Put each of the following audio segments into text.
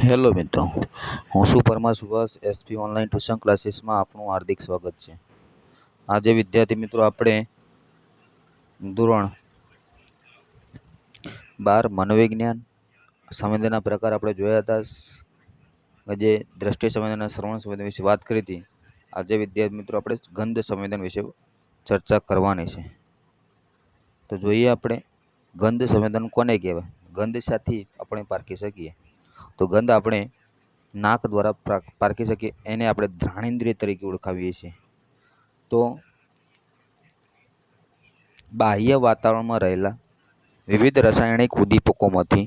Hello મિત્રો, હું છું Parmar Subhash SP online tuition ક્લાસીસમાં આપનું હાર્દિક સ્વાગત છે. આજે વિદ્યાર્થી મિત્રો આપણે ધોરણ 12 મનોવિજ્ઞાન સંવેદના પ્રકાર આપણે જોયા હતા. જે દ્રષ્ટિ સંવેદના શ્રવણ સંવેદના વિશે વાત કરી હતી. આજે વિદ્યાર્થી મિત્રો આપણે ગંધ સંવેદન વિશે ચર્ચા કરવાની છે. તો જોઈએ આપણે ગંધ સંવેદન કોને કહેવાય. ગંધ સાથી આપણે પારખી શકીએ. તો ગંધ આપણે નાક દ્વારા પારખી શકીએ, એને આપણે ઘ્રાણેન્દ્રિય તરીકે ઓળખાવીએ છીએ. તો બાહ્ય વાતાવરણમાં રહેલા વિવિધ રાસાયણિક ઉદ્દીપકોમાંથી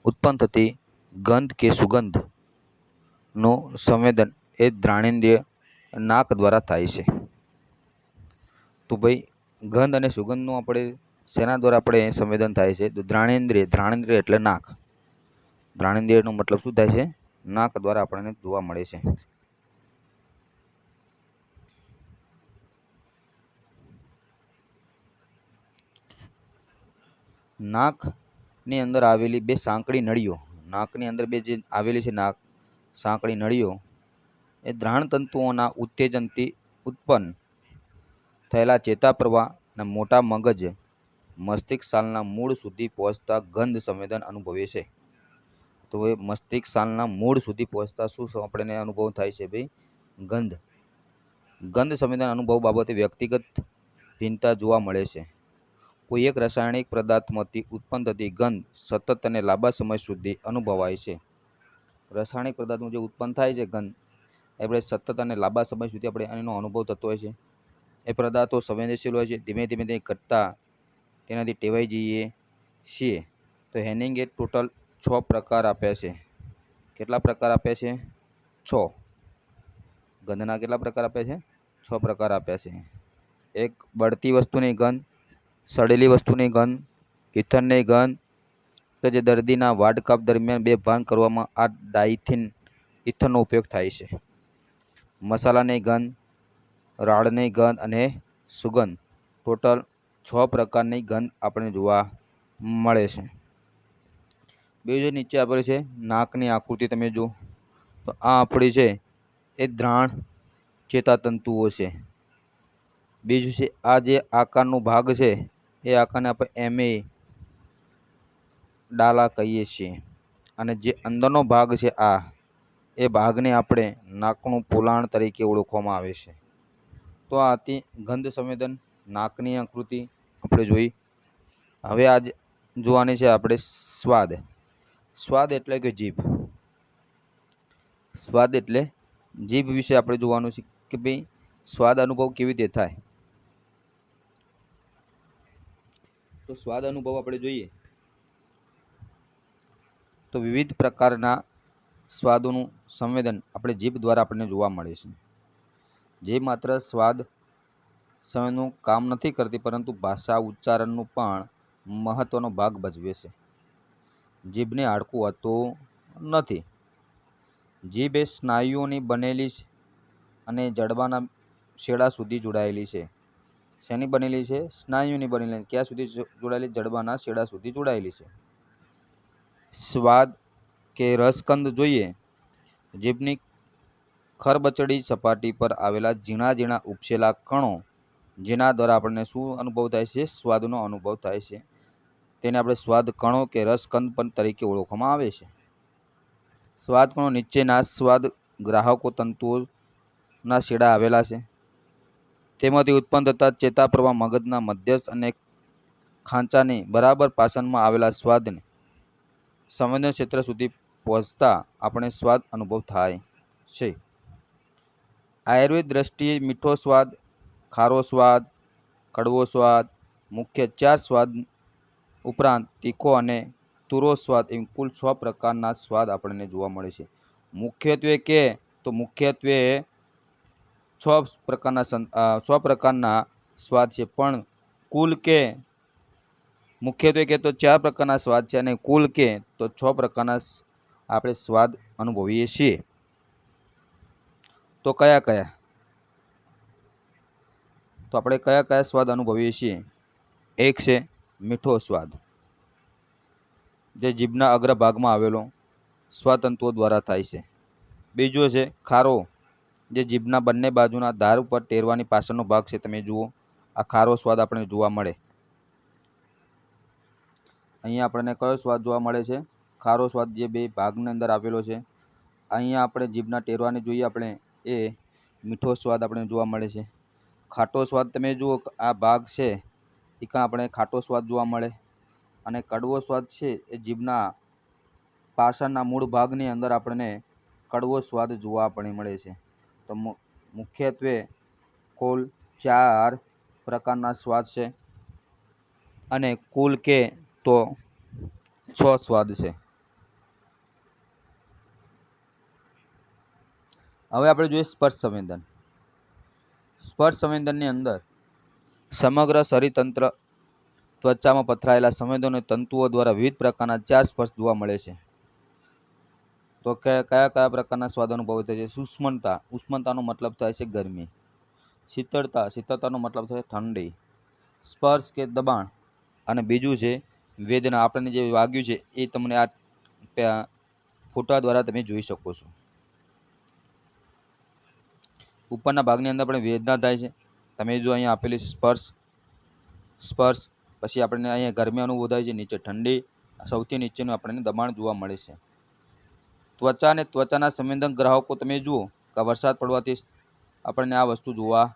ઉત્પન્ન થતી ગંધ કે સુગંધનું સંવેદન એ ઘ્રાણેન્દ્રિય નાક દ્વારા થાય છે. તો ભાઈ ગંધ અને સુગંધનું આપણે શેના દ્વારા આપણે સંવેદન થાય છે? તો ઘ્રાણેન્દ્રિય એટલે નાક. ઘ્રાણેન્દ્રિયનો મતલબ શું થાય છે? નાક દ્વારા આપણને જોવા મળે છે. નાકની અંદર આવેલી બે સાંકડી નળીઓ, નાકની અંદર બે જે આવેલી છે સાંકડી નળીઓ, એ ઘ્રાણ તંતુઓના ઉત્તેજનથી ઉત્પન્ન થયેલા ચેતાપ્રવાહના મોટા મગજ મસ્તિષ્ક સાલના મૂળ સુધી પહોંચતા ગંધ સંવેદન અનુભવે છે. તો એ મસ્તિષ્ક સાલના મૂળ સુધી પહોંચતા શું આપણને અનુભવ થાય છે? ભાઈ ગંધ સંવેદન અનુભવ બાબતે વ્યક્તિગત ભિન્નતા જોવા મળે છે. કોઈ એક રાસાયણિક પદાર્થમાંથી ઉત્પન્ન થતી ગંધ સતત અને લાંબા સમય સુધી અનુભવાય છે. રાસાયણિક પદાર્થનું જે ઉત્પન્ન થાય છે ગંધ, આપણે સતત અને લાંબા સમય સુધી આપણે એનો અનુભવ થતો હોય છે. એ પદાર્થો સંવેદનશીલ હોય છે. ધીમે ધીમે તે ઘટતા તેનાથી ટેવાઈ જઈએ છીએ. તો હેનિંગે ટોટલ 6 પ્રકાર આપ્યા છે. કેટલા પ્રકાર આપ્યા છે? 6. ગંધના કેટલા પ્રકાર આપ્યા છે? 6 પ્રકાર આપ્યા છે. એક બળતી વસ્તુની ગંધ, સડેલી વસ્તુની ગંધ, ઇથરની ગંધ, તો જે દર્દીના વાડકાપ દરમિયાન બેભાન કરવામાં આ ડાઇથિન ઇથરનો ઉપયોગ થાય છે. મસાલાની ગંધ, રાળની ગંધ અને સુગંધ. ટોટલ 6 પ્રકારની ગંધ આપણે જોવા મળે છે. બીજું નીચે આપેલું છે નાકની આકૃતિ, તમે જુઓ તો આ આપણી છે એ ઘ્રાણ ચેતાતંતુઓ છે. બીજું છે આ જે આકારનો ભાગ છે એ આકારને આપણે એમે ડાલા કહીએ છીએ. અને જે અંદરનો ભાગ છે એ ભાગને આપણે નાકનું પોલાણ તરીકે ઓળખવામાં આવે છે. તો આ હતી ગંધ સંવેદન, નાકની આકૃતિ આપણે જોઈ. હવે આજ જોવાની છે આપણે સ્વાદ. સ્વાદ એટલે કે જીભ. સ્વાદ એટલે જીભ વિશે આપણે જોવાનું છે કે ભાઈ સ્વાદ અનુભવ કેવી રીતે થાય. તો સ્વાદ અનુભવ આપણે જોઈએ તો વિવિધ પ્રકારના સ્વાદોનું સંવેદન આપણે જીભ દ્વારા આપણને જોવા મળે છે. જે માત્ર સ્વાદ સંવેદનનું કામ નથી કરતી, પરંતુ ભાષા ઉચ્ચારણનું પણ મહત્વનો ભાગ ભજવે છે. જીભને હાડકું હોતું નથી. જીભ એ સ્નાયુઓની બનેલી છે અને જડબાના છેડા સુધી જોડાયેલી છે. શેની બનેલી છે? સ્નાયુની બનેલી. ક્યાં સુધી જોડાયેલી? જડબાના છેડા સુધી જોડાયેલી છે. સ્વાદ કે રસકંદ જોઈએ. જીભની ખરબચડી સપાટી પર આવેલા ઝીણા ઝીણા ઉપસેલા કણો, જેના દ્વારા આપણને શું અનુભવ થાય છે? સ્વાદનો અનુભવ થાય છે. તેને આપણે સ્વાદ કણો કે રસકંદ પણ તરીકે ઓળખવામાં આવે છે. સ્વાદ કણો નીચેના સ્વાદ ગ્રાહકો તંતુઓના છેડા આવેલા છે. તેમાંથી ઉત્પન્ન થતા ચેતાપ્રવાહ મગજના મધ્યસ્થ અને ખાંચાની બરાબર પાછળમાં આવેલા સ્વાદને સંવેદન ક્ષેત્ર સુધી પહોંચતા આપણે સ્વાદ અનુભવ થાય છે. આયુર્વેદ દ્રષ્ટિએ મીઠો સ્વાદ, ખારો સ્વાદ, કડવો સ્વાદ, મુખ્ય 4 સ્વાદ ઉપરાંત તીખો અને તુરો સ્વાદ એમ કુલ 6 પ્રકારના સ્વાદ આપણને જોવા મળે છે. મુખ્યત્વે 6 પ્રકારના સ્વાદ છે, પણ કુલ કે મુખ્યત્વે કે તો 4 પ્રકારના સ્વાદ છે અને કુલ કે તો 6 પ્રકારના આપણે સ્વાદ અનુભવીએ છીએ. તો કયા કયા? તો આપણે કયા કયા સ્વાદ અનુભવીએ છીએ? એક છે મીઠો સ્વાદ, જે જીભના અગ્રભાગમાં આવેલો સ્વાતંતુઓ દ્વારા થાય છે. બીજો છે ખારો, જે જીભના બંને બાજુના ધાર ઉપર ટેરવાની પાછળનો ભાગ છે. તમે જુઓ, આ ખારો સ્વાદ આપણે જોવા મળે. અહીંયા આપણને કયો સ્વાદ જોવા મળે છે? ખારો સ્વાદ, જે બે ભાગની અંદર આવેલો છે. અહીંયા આપણે જીભના ટેરવાની જોઈએ આપણે, એ મીઠો સ્વાદ આપણે જોવા મળે છે. ખાટો સ્વાદ તમે જુઓ, આ ભાગ છે એ કાં આપણે ખાટો સ્વાદ જોવા મળે. અને કડવો સ્વાદ છે એ જીભના પાછળના મૂળ ભાગની અંદર આપણને કડવો સ્વાદ જોવા આપણે મળે છે. તો મુખ્યત્વે કુલ 4 પ્રકારના સ્વાદ છે અને કુલ કે તો 6 સ્વાદ છે. હવે આપણે જોઈએ સ્પર્શ સંવેદન. સ્પર્શ સંવેદનની અંદર સમગ્ર શરીરતંત્ર, ત્વચામાં પથરાયેલા સંવેદનો તંતુઓ દ્વારા વિવિધ પ્રકારના 4 સ્પર્શ જોવા મળે છે. તો કયા કયા પ્રકારના સ્વાદ અનુભવ થાય છે? સુષ્મનતા, ઉષ્મનતાનો મતલબ થાય છે ગરમી. શીતળતા, શીતળતાનો મતલબ થાય ઠંડી. સ્પર્શ કે દબાણ, અને બીજું છે વેદના. આપણને જે વાગ્યું છે એ તમને આ ફોટા દ્વારા તમે જોઈ શકો છો. ઉપરના ભાગની અંદર આપણે વેદના થાય છે. તમે જો અહીંયા આપેલી સ્પર્શ, પછી આપણને અહીંયા ગરમી અનુભવ થાય છે, નીચે ઠંડી, સૌથી નીચેનું આપણને દબાણ જોવા મળે છે. ત્વચા અને ત્વચાના સંવેદન ગ્રાહકો તમે જુઓ કે વરસાદ પડવાથી આપણને આ વસ્તુ જોવા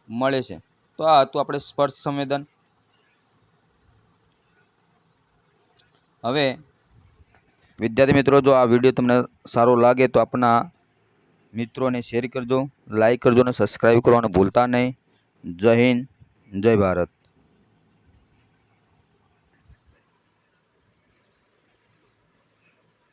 મળે છે. તો આ હતું આપણે સ્પર્શ સંવેદન. હવે વિદ્યાર્થી મિત્રો, જો આ વિડીયો તમને સારો લાગે તો આપણા મિત્રોને શેર કરજો, લાઈક કરજો અને સબસ્ક્રાઈબ કરવાનું ભૂલતા નહીં. જય હિન્દ, જય ભારત.